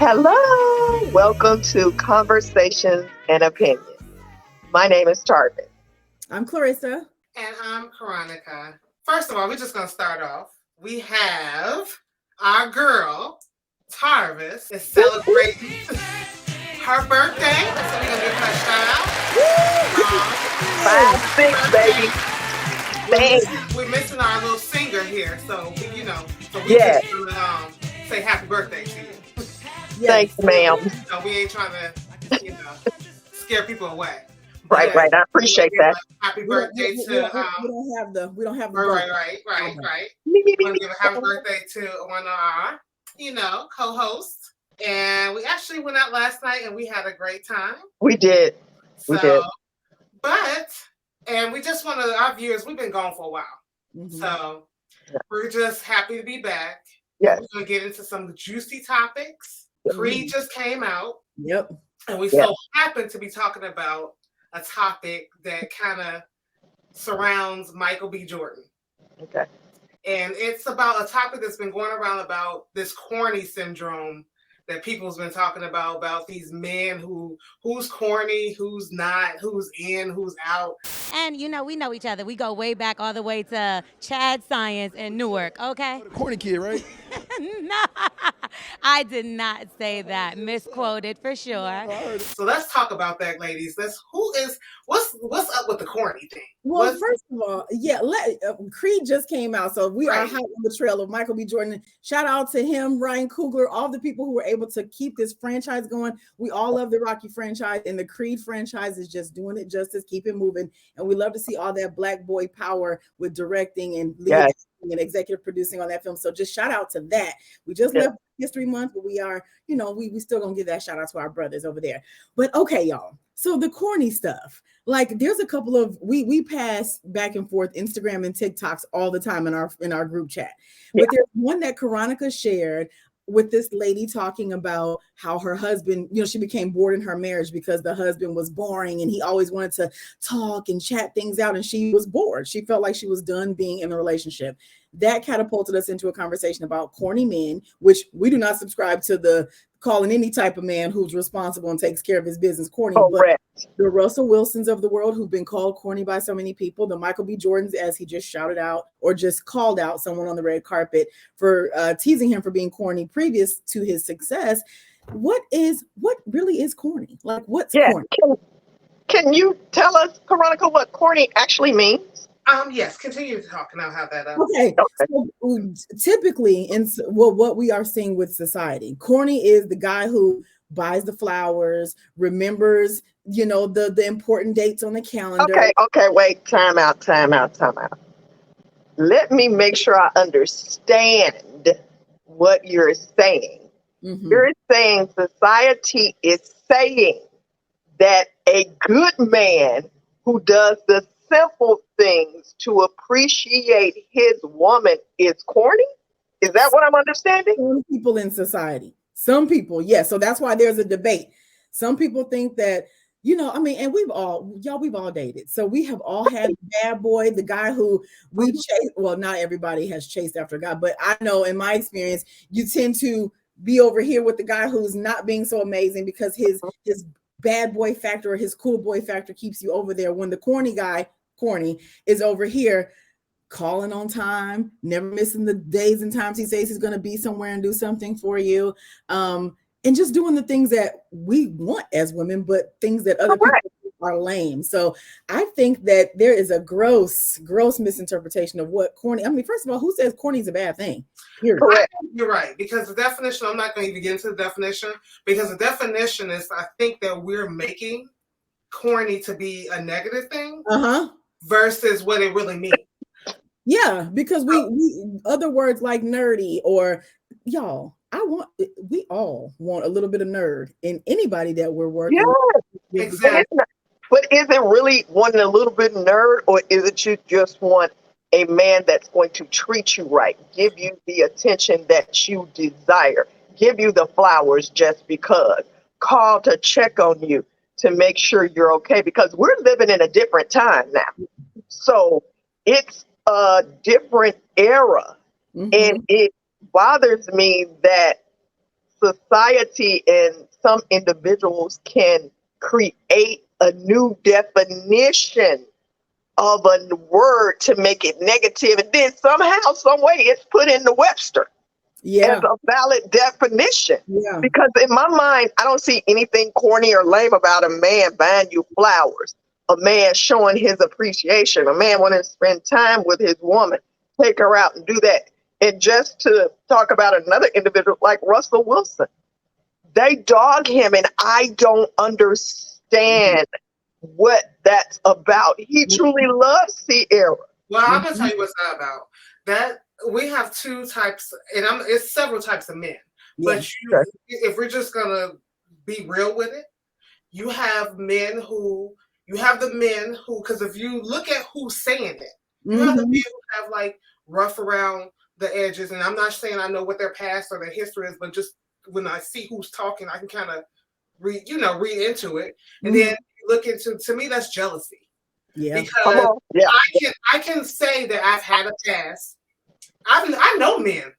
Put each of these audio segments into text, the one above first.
Hello, welcome to Conversations and Opinions. My name is Tarvis. I'm Clorissa. And I'm Caronica. First of all, we're just going to start off. We have our girl, Tarvis, is celebrating her birthday. So we're going to give her a shout out. 5'6", baby. We're missing our little singer here. So, we just going to say happy birthday to you. Yes. Thanks, ma'am. So we ain't trying to, scare people away. Right. I appreciate that. Happy birthday to. We don't have the. Right. We want to give a happy birthday to one of our, co-hosts, and we actually went out last night and we had a great time. We did. And we just want to our viewers. We've been gone for a while, so we're just happy to be back. Yes. We're gonna get into some juicy topics. Creed just came out. Yep. And we so happen to be talking about a topic that kind of surrounds Michael B. Jordan. Okay. And it's about a topic that's been going around about this corny syndrome that people's been talking about these men who's corny, who's not, who's in, who's out. And we know each other. We go way back all the way to Chad Science in Newark, okay? Corny kid, right? No, I did not say that. Misquoted for sure. So let's talk about that, ladies. What's up with the corny thing? Well, first of all, Creed just came out, so we are hot on the trail of Michael B. Jordan. Shout out to him, Ryan Coogler, all the people who were able to keep this franchise going. We all love the Rocky franchise, and the Creed franchise is just doing it justice, keep it moving, and we love to see all that black boy power with directing and leading and executive producing on that film. So just shout out to that. We just left History Month, but we are, we still gonna give that shout out to our brothers over there. But okay, y'all. So the corny stuff, like there's a couple of we pass back and forth Instagram and TikToks all the time in our group chat. But there's one that Caronica shared with this lady talking about how her husband, she became bored in her marriage because the husband was boring and he always wanted to talk and chat things out, and she was bored. She felt like she was done being in the relationship. That catapulted us into a conversation about corny men, which we do not subscribe to the calling any type of man who's responsible and takes care of his business corny. Correct. But the Russell Wilsons of the world who've been called corny by so many people, the Michael B. Jordans, as he just shouted out or just called out someone on the red carpet for teasing him for being corny previous to his success. What really is corny? Like, what's corny? Can you tell us, Caronica, what corny actually means? Yes, continue to talk and I'll have that up. Okay. So, typically, what we are seeing with society, corny is the guy who buys the flowers, remembers, the important dates on the calendar. Okay, wait, time out. Let me make sure I understand what you're saying. Mm-hmm. You're saying society is saying that a good man who does the simple things to appreciate his woman is corny? Is that what I'm understanding? Some people in society. Some people, yes. So that's why there's a debate. Some people think that, and we've all dated. So we have all had the bad boy, the guy who we chase. Well, not everybody has chased after a guy, but I know in my experience, you tend to be over here with the guy who's not being so amazing because his bad boy factor or his cool boy factor keeps you over there when the corny is over here calling on time, never missing the days and times he says he's going to be somewhere and do something for you, and just doing the things that we want as women, but things that other people are lame. So I think that there is a gross misinterpretation of what corny. I mean, first of all, who says corny is a bad thing? Correct. You're right, because the definition, I'm not going to even get into the definition, because the definition is, I think that we're making corny to be a negative thing versus what it really means. Yeah, because we other words like nerdy or y'all, we all want a little bit of nerd in anybody that we're working with. Exactly. But is it really wanting a little bit of nerd, or is it you just want a man that's going to treat you right, give you the attention that you desire, give you the flowers just because, call to check on you to make sure you're okay? Because we're living in a different time now. So it's a different era. Mm-hmm. And it bothers me that society and some individuals can create a new definition of a word to make it negative, and then somehow, some way, it's put in the Webster as a valid definition. Because in my mind, I don't see anything corny or lame about a man buying you flowers, a man showing his appreciation, a man wanting to spend time with his woman, take her out and do that. And just to talk about another individual like Russell Wilson, they dog him, and I don't understand what that's about. He truly loves Sierra. Well, I'm gonna tell you what's that about. That we have two types, and it's several types of men. But if we're just gonna be real with it, you have men who, because if you look at who's saying it, you have the men who have like rough around the edges, and I'm not saying I know what their past or their history is, but just when I see who's talking, I can kind of read into it. And then you look into, to me, that's jealousy. Because I can say that I've had a past. I know men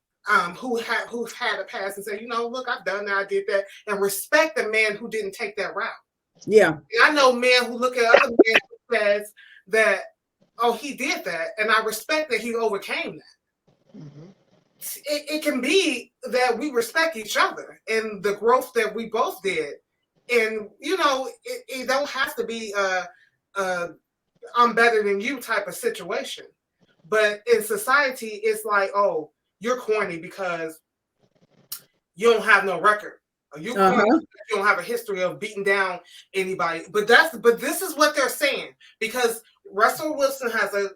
who've had a past and say, look, I've done that, I did that, and respect the man who didn't take that route. And I know men who look at other men who says that, oh, he did that, and I respect that he overcame that. It can be that we respect each other and the growth that we both did, and it don't have to be I'm better than you type of situation. But in society, it's like, oh, you're corny because you don't have no record. You don't have a history of beating down anybody. But this is what they're saying, because Russell Wilson has a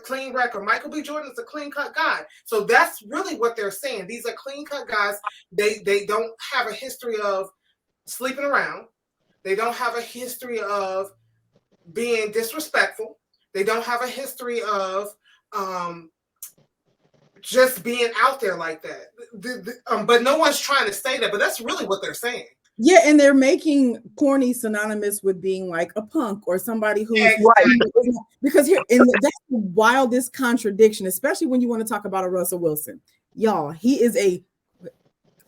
clean record. Michael B. Jordan is a clean-cut guy. So that's really what they're saying. These are clean-cut guys. They don't have a history of sleeping around. They don't have a history of being disrespectful. They don't have a history of just being out there like that. But no one's trying to say that, but that's really what they're saying. Yeah, and they're making corny synonymous with being like a punk or somebody who because that's the wildest contradiction, especially when you want to talk about a Russell Wilson. Y'all, he is a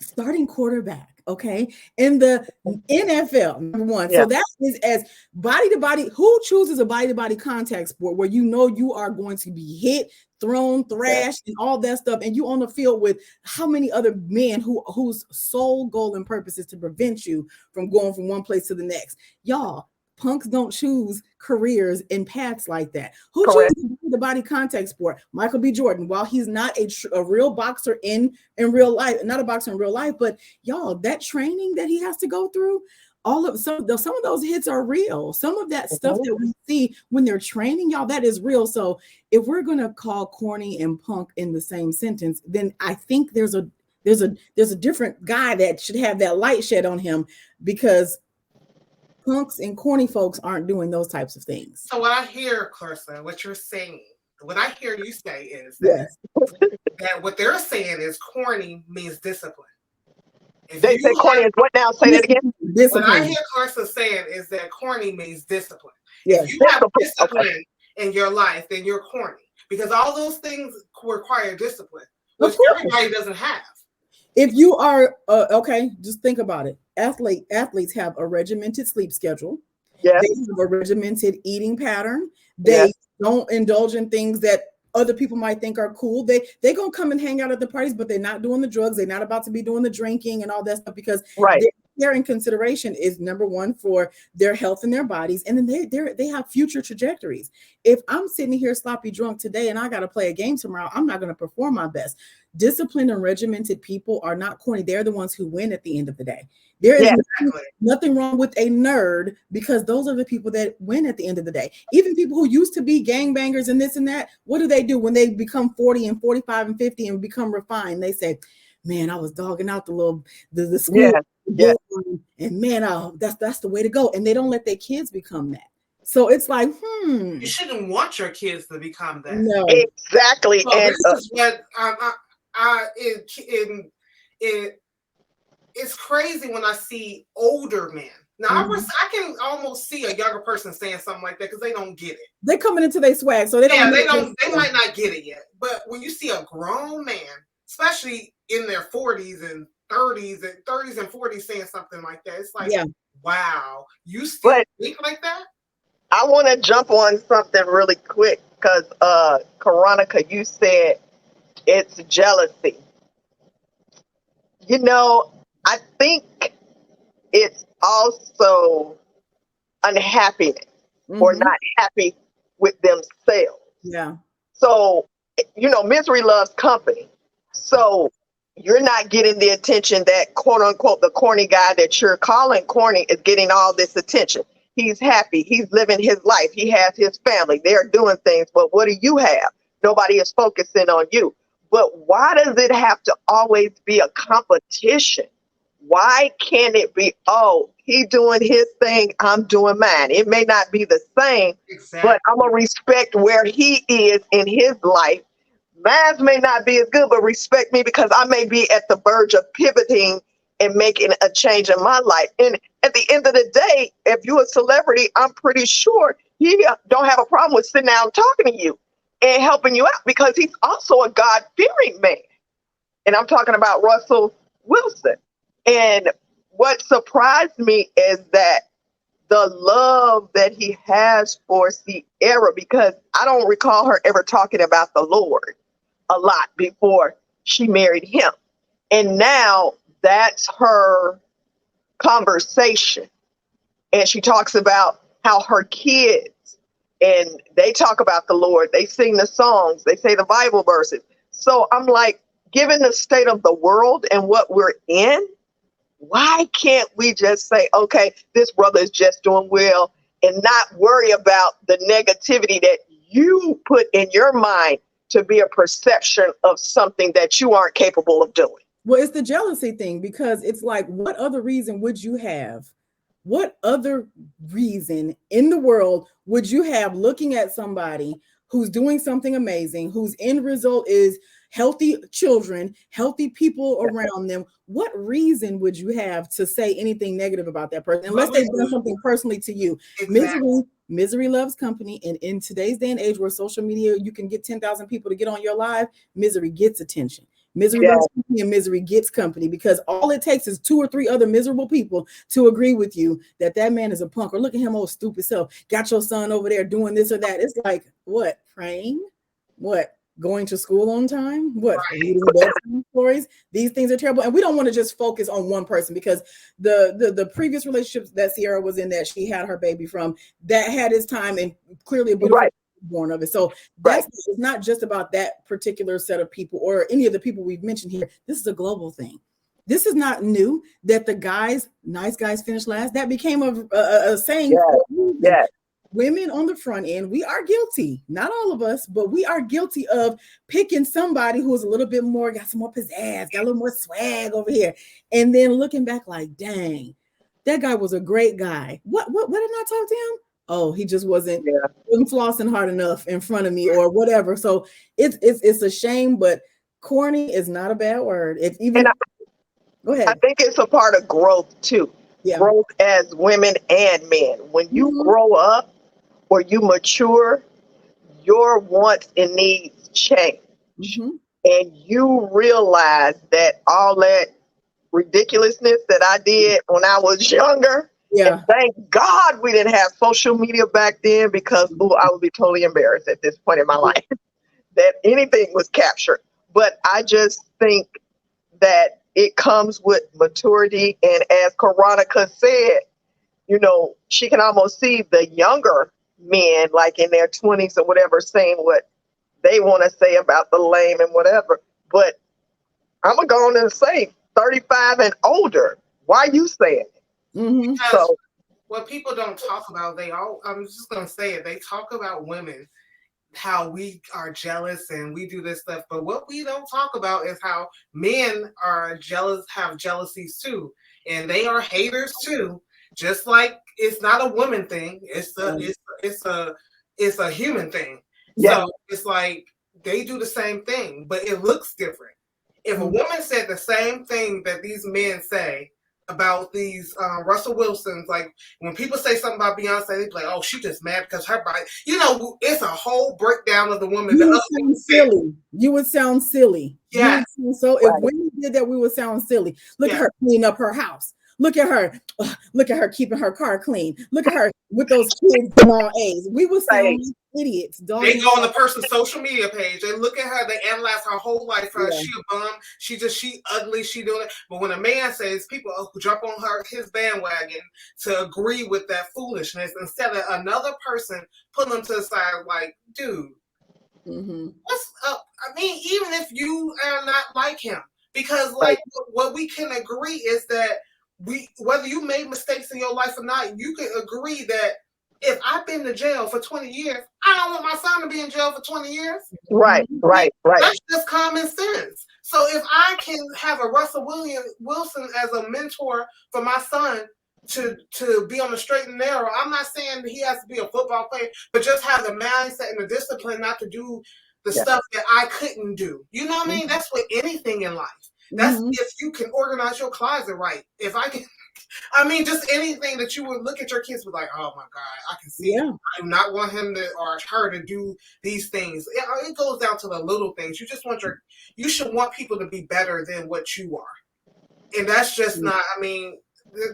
starting quarterback, okay, in the NFL, number one. So that is as body to body. Who chooses a body to body contact sport where you are going to be hit, thrown, thrashed, and all that stuff, and you on the field with how many other men whose sole goal and purpose is to prevent you from going from one place to the next? Y'all, punks don't choose careers and paths like that. Who chooses the body contact sport? Michael B. Jordan. While he's not a real boxer in real life, not a boxer in real life, but y'all, that training that he has to go through, some of those hits are real. Some of that stuff that we see when they're training, y'all, that is real. So if we're gonna call corny and punk in the same sentence, then I think there's a different guy that should have that light shed on him, because punks and corny folks aren't doing those types of things. So what I hear, Clorissa, what you're saying, what I hear you say is that, that what they're saying is corny means discipline. They say corny is what now? Say that again. What I hear Clorissa saying is that corny means discipline. If you have discipline in your life, then you're corny, because all those things require discipline, which everybody doesn't have. If you are just think about it. Athletes have a regimented sleep schedule. They have a regimented eating pattern. They don't indulge in things that other people might think are cool. They gonna come and hang out at the parties, but they're not doing the drugs. They're not about to be doing the drinking and all that stuff, because their in consideration is number one for their health and their bodies, and then they have future trajectories. If I'm sitting here sloppy drunk today and I got to play a game tomorrow, I'm not going to perform my best. Disciplined and regimented people are not corny. They're the ones who win at the end of the day. There is nothing wrong with a nerd, because those are the people that win at the end of the day. Even people who used to be gangbangers and this and that, what do when they become 40 and 45 and 50 and become refined? They say, man, I was dogging out the school. And man, that's the way to go. And they don't let their kids become that. So it's like, you shouldn't want your kids to become that. No, exactly. So and this is what it's crazy when I see older men. Now I can almost see a younger person saying something like that, because they don't get it. They're coming into their swag, so they might not get it yet. But when you see a grown man, especially in their 40s and 30s and 40s saying something like that. It's like, wow, you still think like that? I want to jump on something really quick because, Caronica, you said it's jealousy. You know, I think it's also unhappiness or not happy with themselves. Yeah. So, you know, misery loves company. So you're not getting the attention that, quote unquote, the corny guy that you're calling corny is getting all this attention. He's happy. He's living his life. He has his family. They're doing things. But what do you have? Nobody is focusing on you. But why does it have to always be a competition? Why can't it be, oh, he doing his thing, I'm doing mine? It may not be the same, but I'm going to respect where he is in his life. Mine may not be as good, but respect me because I may be at the verge of pivoting and making a change in my life. And at the end of the day, if you're a celebrity, I'm pretty sure he don't have a problem with sitting down talking to you and helping you out because he's also a God-fearing man. And I'm talking about Russell Wilson. And what surprised me is that the love that he has for Sierra, because I don't recall her ever talking about the Lord a lot before she married him. And now that's her conversation. And she talks about how her kids, and they talk about the Lord. They sing the songs. They say the Bible verses. So I'm like, given the state of the world and what we're in, why can't we just say, okay, this brother is just doing well and not worry about the negativity that you put in your mind to be a perception of something that you aren't capable of doing? Well, it's the jealousy thing, because it's like, what other reason would you have? What other reason in the world would you have looking at somebody who's doing something amazing, whose end result is healthy children, healthy people around them? What reason would you have to say anything negative about that person unless they've done something personally to you? Exactly. Misery loves company. And in today's day and age where social media, you can get 10,000 people to get on your live, misery gets attention. Misery loves company, and misery gets company, because all it takes is 2 or 3 other miserable people to agree with you that that man is a punk, or look at him, old stupid self, got your son over there doing this or that. It's like, what? Praying? What? Going to school on time? What? Reading bedtime stories? These things are terrible. And we don't want to just focus on one person, because the previous relationships that Sierra was in, that she had her baby from, that had its time, and clearly a beautiful born of it. So that's it's not just about that particular set of people or any of the people we've mentioned here. This is a global thing. This is not new that the guys, nice guys finish last. That became a saying. Women on the front end, we are guilty. Not all of us, but we are guilty of picking somebody who's a little bit more, got some more pizzazz, got a little more swag over here, and then looking back like, dang, that guy was a great guy. What did I talk to him? Oh, he just wasn't flossing hard enough in front of me or whatever. So it's a shame, but corny is not a bad word. If even go ahead. I think it's a part of growth too. Growth as women and men. When you grow up or you mature, your wants and needs change. And you realize that all that ridiculousness that I did when I was younger, and thank God we didn't have social media back then, because I would be totally embarrassed at this point in my life that anything was captured. But I just think that it comes with maturity. And as Caronica said, you know, she can almost see the younger men, like in their 20s or whatever, saying what they want to say about the lame and whatever. But I'm going to go on and say 35 and older. Why are you saying it? So what people don't talk about, I'm just going to say it. They talk about women, how we are jealous and we do this stuff. But what we don't talk about is how men are jealous, have jealousies too. And they are haters too. Just like it's not a woman thing. It's a human thing. So it's like they do the same thing, but it looks different. If a woman said the same thing that these men say about these Russell Wilsons, like when people say something about Beyonce, they be like, "Oh, she just mad because her body." You know, it's a whole breakdown of the woman. You would sound silly. You would sound silly. Yeah. So if women did that, we would sound silly. Look at her clean up her house. Look at her. Look at her keeping her car clean. Look at her with those kids from all A's. We would sound like idiots. They go on the person's social media page. They look at her. They analyze her whole life. She a bum. She ugly. She doing it. But when a man says people jump on his bandwagon to agree with that foolishness instead of another person putting them to the side, like, dude, what's up? I mean, even if you are not like him, because like what we can agree is that whether you made mistakes in your life or not, you can agree that if I've been to jail for 20 years, I don't want my son to be in jail for 20 years. Right. That's just common sense. So if I can have a Russell Wilson as a mentor for my son to be on the straight and narrow, I'm not saying that he has to be a football player, but just have the mindset and the discipline not to do the stuff that I couldn't do. You know what I mean? That's with anything in life. That's if you can organize your closet right. If I can, I mean, just anything that you would look at your kids with like, oh my God, I can see. I do not want him to or her to do these things. It goes down to the little things. You just want you should want people to be better than what you are. And that's just not, I mean,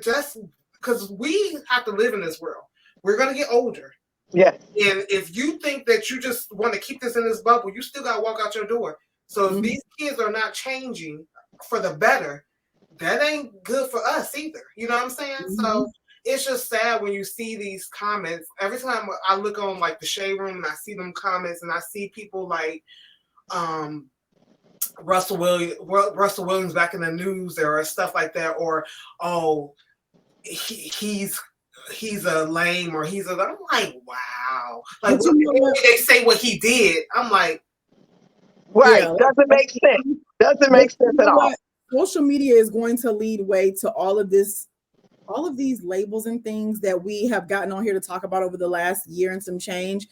just because we have to live in this world. We're going to get older. Yeah. And if you think that you just want to keep this in this bubble, you still got to walk out your door. So if these kids are not changing for the better, that ain't good for us either. You know what I'm saying? So it's just sad when you see these comments. Every time I look on like the Shae room and I see them comments and I see people like Russell Williams back in the news or stuff like that, or he's a lame or I'm like, wow. Like when they say what he did, I'm like, doesn't make sense. Doesn't make sense at all. Social media is going to lead way to all of these labels and things that we have gotten on here to talk about over the last year and some change.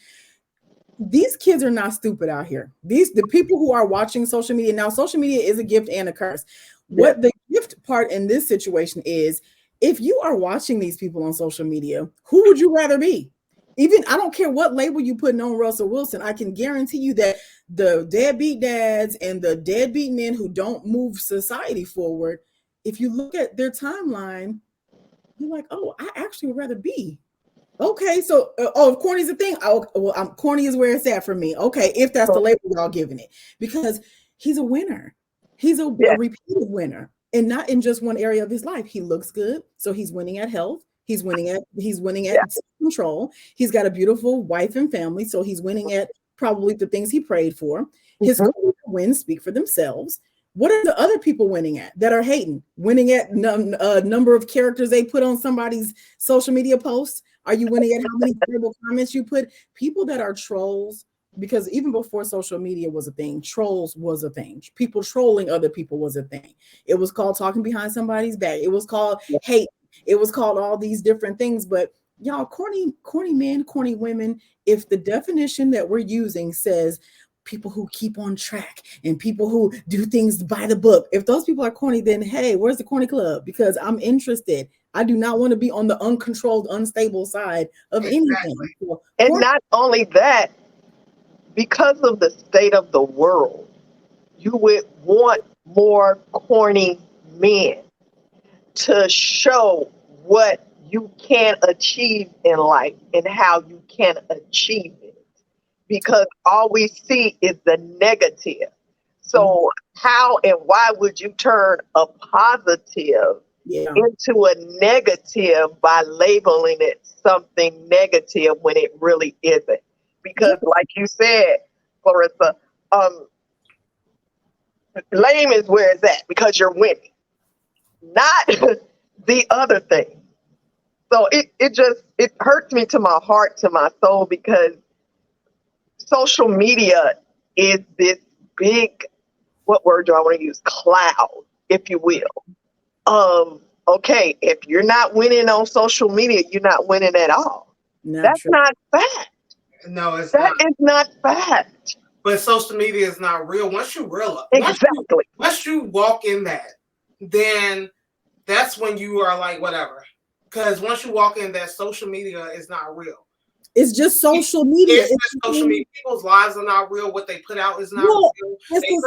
These kids are not stupid out here. The people who are watching social media now, social media is a gift and a curse. What the gift part in this situation is, if you are watching these people on social media, who would you rather be? Even I don't care what label you putting on Russell Wilson, I can guarantee you that the deadbeat dads and the deadbeat men who don't move society forward, if you look at their timeline, you're like, oh, I actually would rather be. Okay, so if corny's a thing, corny is where it's at for me. Okay, if that's the label y'all giving it, because he's a winner. He's a repeated winner, and not in just one area of his life. He looks good, so he's winning at health. He's winning at control. He's got a beautiful wife and family, so he's winning at probably the things he prayed for. His wins speak for themselves. What are the other people winning at that are hating? Winning at number of characters they put on somebody's social media posts? Are you winning at how many terrible comments you put? People that are trolls, because even before social media was a thing, trolls was a thing. People trolling other people was a thing. It was called talking behind somebody's back. It was called hate. It was called all these different things. But y'all, corny men, corny women, if the definition that we're using says people who keep on track and people who do things by the book, if those people are corny, then hey, where's the corny club? Because I'm interested. I do not want to be on the uncontrolled, unstable side of anything. And not only that, because of the state of the world, you would want more corny men to show what you can achieve in life and how you can achieve it, because all we see is the negative. So how and why would you turn a positive into a negative by labeling it something negative when it really isn't? Because like you said, Clorissa, lame is where it's at because you're winning, not the other thing. So it hurts me to my heart, to my soul, because social media is this big, what word do I want to use? Cloud, if you will. Okay, if you're not winning on social media, you're not winning at all. That's not fact. No, it's that is not fact. But social media is not real. Once you realize, once you walk in that, then that's when you are like, whatever. Because once you walk in that, social media is not real. It's just social media. It's just social media. People's lives are not real. What they put out is not real. People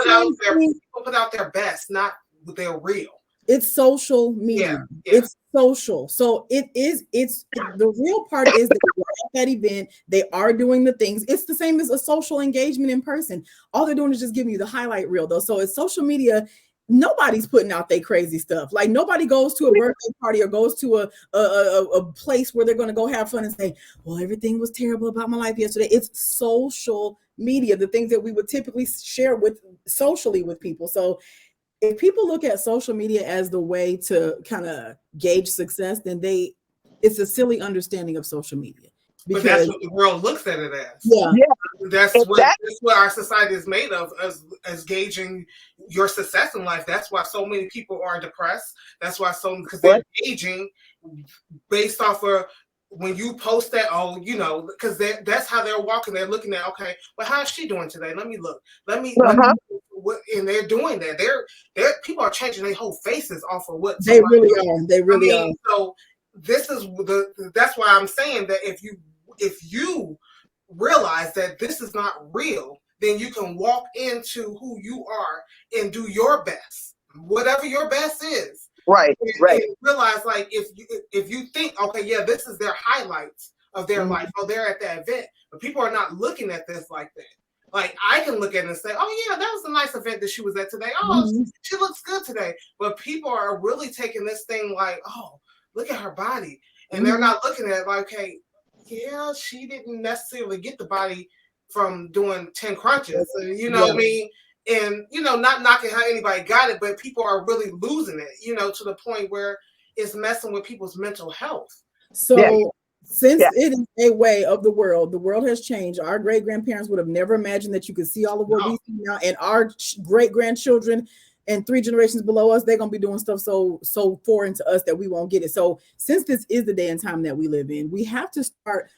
put out their best, not they're real. It's social media. Yeah. It's social. So it's the real part is that they're at that event. They are doing the things. It's the same as a social engagement in person. All they're doing is just giving you the highlight reel though. So it's social media. Nobody's putting out their crazy stuff. Like nobody goes to a birthday party or goes to a place where they're going to go have fun and say, well, everything was terrible about my life yesterday. It's social media, the things that we would typically share with socially with people. So if people look at social media as the way to kind of gauge success, then it's a silly understanding of social media. But that's what the world looks at it as. Yeah. That's what our society is made of, as gauging your success in life. That's why so many people are depressed. That's why because they're gauging based off of when you post that, because that's how they're walking. They're looking at, okay, well, how's she doing today? Let me look. Let me and they're doing that. They're people are changing their whole faces off of what they really are. They really are. So this is that's why I'm saying that if you realize that this is not real, then you can walk into who you are and do your best, whatever your best is. Right. And realize, like, if you think, okay, yeah, this is their highlights of their life, or they're at that event, but people are not looking at this like that. Like, I can look at it and say, oh yeah, that was a nice event that she was at today. Oh, she looks good today. But people are really taking this thing like, oh, look at her body. And they're not looking at it like, okay, yeah, she didn't necessarily get the body from doing 10 crunches. You know what I mean? And, not knocking how anybody got it, but people are really losing it, to the point where it's messing with people's mental health. So since it is a way of the world has changed. Our great-grandparents would have never imagined that you could see all of what we see now. And our great-grandchildren and 3 generations below us, they're going to be doing stuff so foreign to us that we won't get it. So since this is the day and time that we live in, we have to start,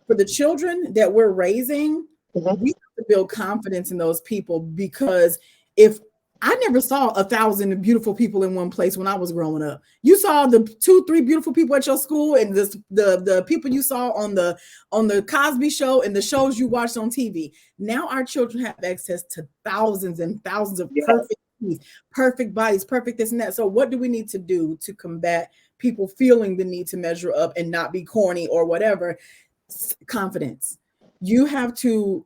for the children that we're raising, we have to build confidence in those people, because if I never saw 1,000 beautiful people in one place when I was growing up. You saw the 2-3 beautiful people at your school, and the people you saw on the Cosby Show and the shows you watched on TV. Now our children have access to thousands and thousands of perfect teeth, perfect bodies, perfect this and that. So what do we need to do to combat people feeling the need to measure up and not be corny or whatever? Confidence. You have to,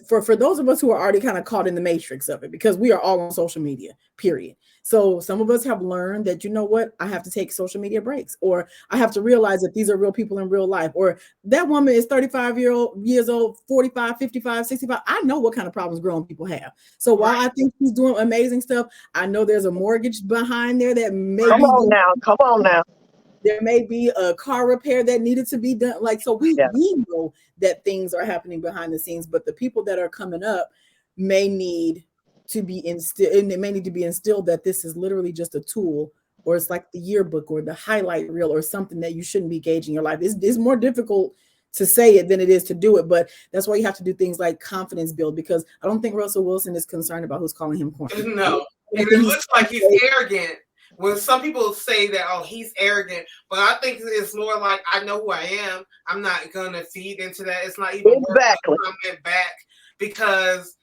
for those of us who are already kind of caught in the matrix of it, because we are all on social media, period. So some of us have learned that, you know what, I have to take social media breaks, or I have to realize that these are real people in real life, or that woman is 35 years old, 45, 55, 65. I know what kind of problems grown people have. So while I think she's doing amazing stuff, I know there's a mortgage behind there that may Come on now. There may be a car repair that needed to be done. Like, so we know that things are happening behind the scenes, but the people that are coming up may need to be instilled, and it may need to be instilled that this is literally just a tool, or it's like the yearbook or the highlight reel or something that you shouldn't be gauging your life. It's more difficult to say it than it is to do it, but that's why you have to do things like confidence build, because I don't think Russell Wilson is concerned about who's calling him corny. No, and it looks like he's arrogant. When some people say that, oh, he's arrogant, but I think it's more like, I know who I am. I'm not going to feed into that. It's not even worth comment back, because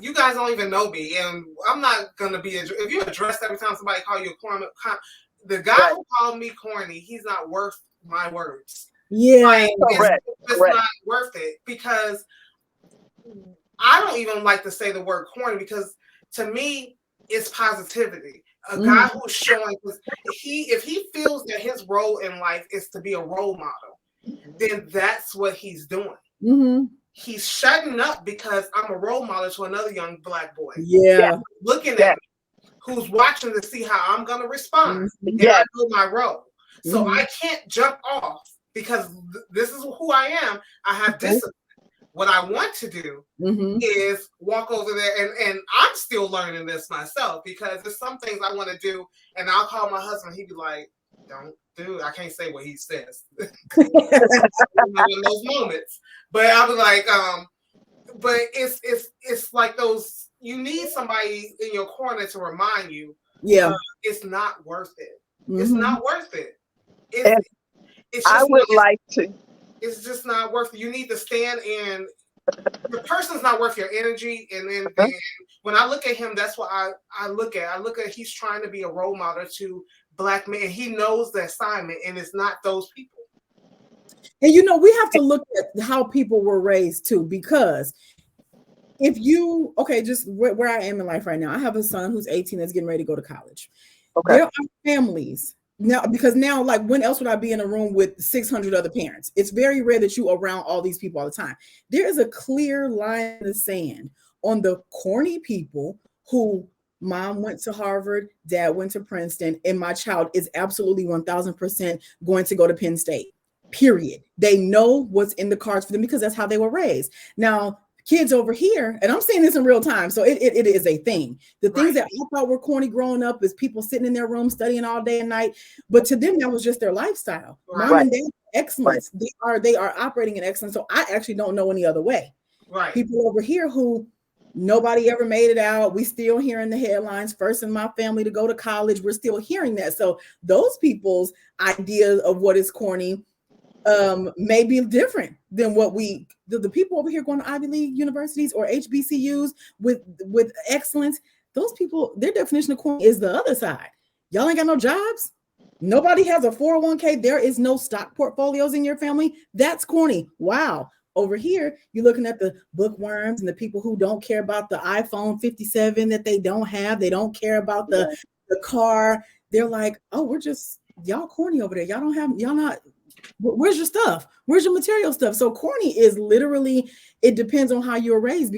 you guys don't even know me. And I'm not going to be, if you're addressed every time somebody call you a corny, the guy who called me corny, he's not worth my words. Yeah, like, it's not worth it, because I don't even like to say the word corny, because to me, it's positivity. A guy who's showing, if he feels that his role in life is to be a role model, then that's what he's doing. He's shutting up because I'm a role model to another young Black boy. Looking at me, who's watching to see how I'm going to respond. And I know my role. So I can't jump off, because this is who I am. I have discipline. What I want to do is walk over there, and I'm still learning this myself, because there's some things I want to do, and I'll call my husband. He'd be like, "Don't do it." I can't say what he says in those moments, but I'll be like, but it's like those. You need somebody in your corner to remind you, it's not worth it. It's not worth it. It's just it's just not worth it. You need to stand in. The person's not worth your energy, and then when I look at him, that's what I look at. I look at he's trying to be a role model to Black men. He knows the assignment, and it's not those people. And we have to look at how people were raised too, because if you just where I am in life right now, I have a son who's 18 that's getting ready to go to college. Okay. There are families now, because now, like, when else would I be in a room with 600 other parents? It's very rare that you around all these people all the time. There is a clear line in the sand on the corny people who mom went to Harvard, dad went to Princeton, and my child is absolutely 1000% going to go to Penn State. Period. They know what's in the cards for them because that's how they were raised. Now, kids over here, and I'm seeing this in real time, so it is a thing. The things that I thought were corny growing up is people sitting in their room studying all day and night, but to them that was just their lifestyle. Mom and dad, excellence. They are operating in excellence. So I actually don't know any other way. Right. People over here who nobody ever made it out. We still hearing the headlines. First in my family to go to college. We're still hearing that. So those people's ideas of what is corny may be different than what the people over here going to Ivy League universities or HBCUs with excellence. Those people, their definition of corny is the other side. Y'all ain't got no jobs. Nobody has a 401k. There is no stock portfolios in your family. That's corny. Wow. Over here, you're looking at the bookworms and the people who don't care about the iPhone 57 that they don't have. They don't care about the car. They're like, oh, y'all corny over there. Y'all not. Where's your stuff? Where's your material stuff? So corny is literally, it depends on how you're raised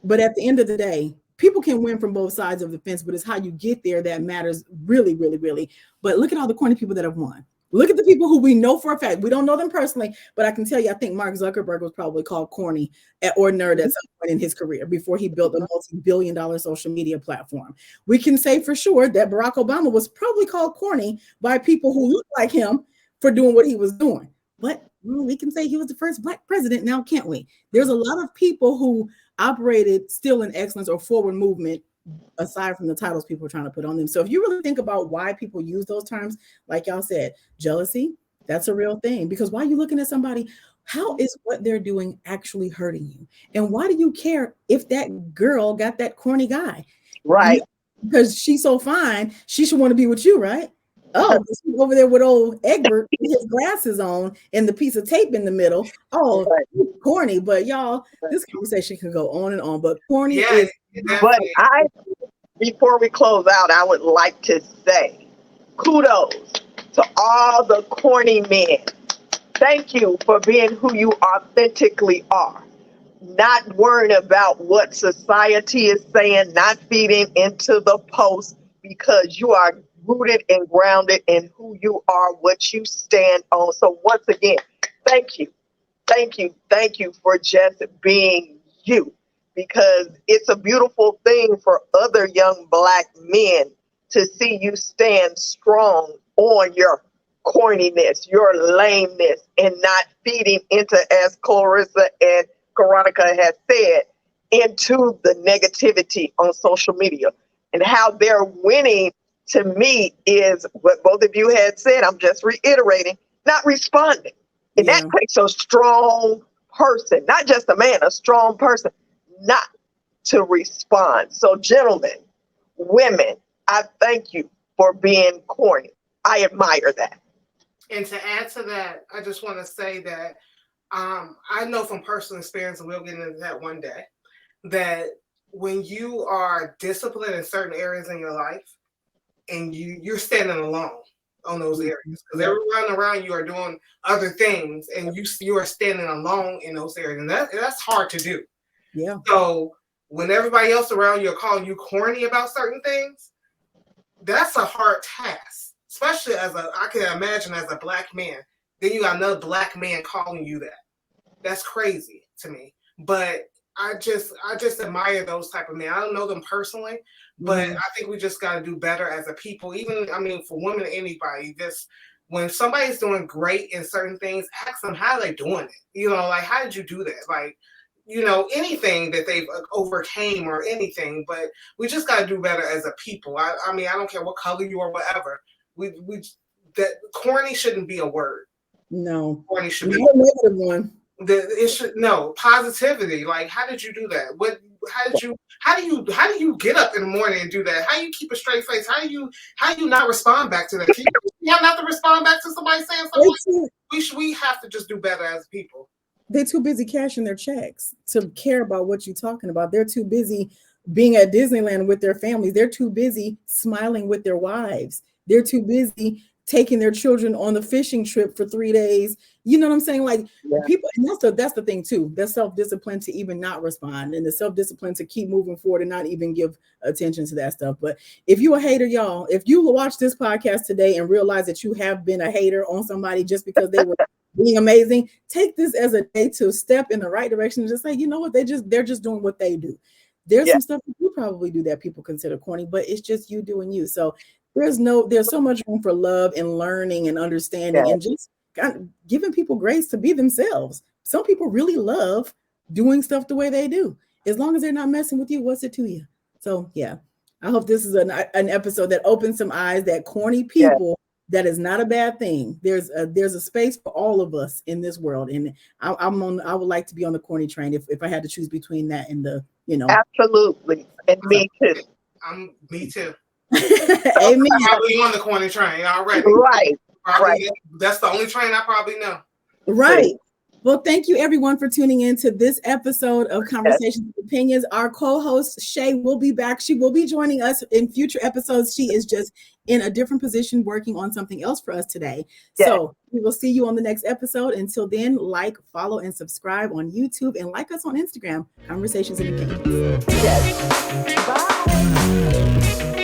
but at the end of the day, people can win from both sides of the fence, but it's how you get there that matters really, really, really. But look at all the corny people that have won. Look at the people who we know for a fact. We don't know them personally, but I can tell you, I think Mark Zuckerberg was probably called corny or nerd at some point in his career before he built a multi-billion-dollar social media platform. We can say for sure that Barack Obama was probably called corny by people who look like him for doing what he was doing. But we can say he was the first Black president now, can't we? There's a lot of people who operated still in excellence or forward movement, aside from the titles people are trying to put on them. So if you really think about why people use those terms, like y'all said, jealousy, that's a real thing. Because why are you looking at somebody? How is what they're doing actually hurting you? And why do you care if that girl got that corny guy? Right. Because she's so fine, she should want to be with you, right? Oh, over there with old Egbert with his glasses on and the piece of tape in the middle. Oh, corny. But y'all, this conversation can go on and on. But corny is. But before we close out, I would like to say kudos to all the corny men. Thank you for being who you authentically are. Not worrying about what society is saying, not feeding into the post, because you are rooted and grounded in who you are, what you stand on. So once again, thank you for just being you, because it's a beautiful thing for other young Black men to see you stand strong on your corniness, your lameness, and not feeding into, as Clorissa and Caronica has said, into the negativity on social media. And how they're winning, to me, is what both of you had said. I'm just reiterating, not responding. And that takes a strong person, not just a man, a strong person, not to respond. So gentlemen, women, I thank you for being corny. I admire that. And to add to that, I just want to say that I know from personal experience, and we'll get into that one day, that when you are disciplined in certain areas in your life, and you're standing alone on those areas, because everyone around you are doing other things, and you are standing alone in those areas, and that's hard to do. Yeah. So when everybody else around you are calling you corny about certain things, that's a hard task, especially I can imagine as a Black man. Then you got another Black man calling you that. That's crazy to me. But I just admire those type of men. I don't know them personally, but I think we just got to do better as a people. Even, for women, anybody, just when somebody's doing great in certain things, ask them how they doing it. Like, how did you do that? Like, anything that they've overcame or anything, but we just got to do better as a people. I don't care what color you are, whatever. That corny shouldn't be a word. No, corny should be a negative one. It should no positivity. Like, how did you do that? How do you get up in the morning and do that? How do you keep a straight face? How do you not respond back to that? You have not to respond back to somebody saying something. We have to just do better as people. They're too busy cashing their checks to care about what you're talking about. They're too busy being at Disneyland with their families. They're too busy smiling with their wives. They're too busy taking their children on the fishing trip for 3 days. You know what I'm saying? Like people, and that's the thing too. That's self-discipline to even not respond, and the self-discipline to keep moving forward and not even give attention to that stuff. But if you a hater, y'all, if you watch this podcast today and realize that you have been a hater on somebody just because they were being amazing, take this as a day to step in the right direction and just say, you know what, they're just doing what they do. There's some stuff that you probably do that people consider corny, but it's just you doing you. So there's so much room for love and learning and understanding and just giving people grace to be themselves. Some people really love doing stuff the way they do. As long as they're not messing with you, what's it to you? So yeah, I hope this is an episode that opens some eyes that corny people, that is not a bad thing. There's a space for all of us in this world. And I would like to be on the corny train if I had to choose between that and the, Absolutely. And me too. Me too. Amen. I'm probably on the corny train already. Right. Probably, that's the only train I probably know. Right. Well, thank you everyone for tuning in to this episode of Conversations with Opinions. Our co-host Shae will be back. She will be joining us in future episodes. She is just in a different position working on something else for us today. So we will see you on the next episode. Until then, like, follow, and subscribe on YouTube, and like us on Instagram, Conversations with Opinions. Bye.